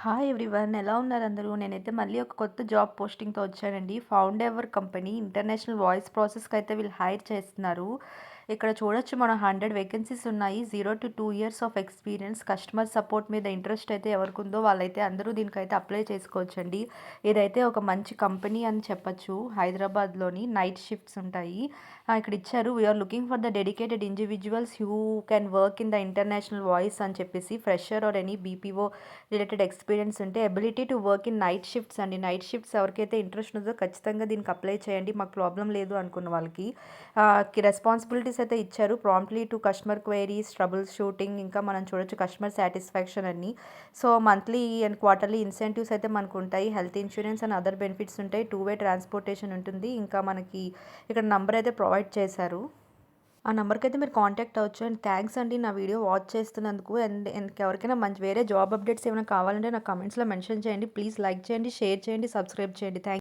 Hi everyone, ఎలా ఉన్నారు అందరూ? నేనైతే మళ్ళీ ఒక కొత్త జాబ్ పోస్టింగ్‌తో వచ్చానండి. Foundever company international voice ప్రాసెస్‌కి అయితే వీళ్ళు హైర్ చేస్తున్నారు. ఇక్కడ చూడొచ్చు మనం 100 వేకెన్సీస్ ఉన్నాయి. 0-2 years of experience, customer support మీద ఇంట్రెస్ట్ అయితే ఎవరికుందో వాళ్ళైతే అందరూ దీనికైతే అప్లై చేసుకోవచ్చండి. ఇదైతే ఒక మంచి కంపెనీ అని చెప్పొచ్చు. హైదరాబాద్‌లోని నైట్ షిఫ్ట్స్ ఉంటాయి. ఇక్కడ ఇచ్చారు, we are looking for the dedicated individuals who can work in the international voice అని చెప్పేసి, fresher or any BPO related experience ఉంటే ability to work in night shifts అండి. నైట్ షిఫ్ట్స్ ఎవరికైతే ఇంట్రెస్ట్ ఉందో ఖచ్చితంగా దీనికి అప్లై చేయండి. మాకు ప్రాబ్లం లేదు అనుకున్న వాళ్ళకి. రెస్పాన్సిబిలిటీస్ అయితే ఇచ్చారు. Promptly to customer queries, trouble shooting, ఇంకా మనం చూడొచ్చు కస్టమర్ సాటిస్ఫాక్షన్ అన్ని. So monthly and quarterly incentives అయితే మనకు ఉంటాయి. Health insurance and other benefits ఉంటాయి. 2 వే ట్రాన్స్పోర్టేషన్ ఉంటుంది. ఇంకా మనకి ఇక్కడ నంబర్ అయితే ప్రొవైడ్ చేశారు. ఆ నంబర్కి అయితే మీరు కాంటాక్ట్ అవ్వచ్చు. అండ్ థ్యాంక్స్ అండి నా వీడియో వాచ్ చేస్తున్నందుకు. అండ్ ఇంకెవరికైనా మంచి వేరే జాబ్ అప్డేట్స్ ఏమైనా కావాలంటే నాకు కమెంట్స్లో మెన్షన్ చేయండి. ప్లీజ్ లైక్ చేయండి, షేర్ చేయండి, సబ్స్క్రైబ్ చేయండి. థ్యాంక్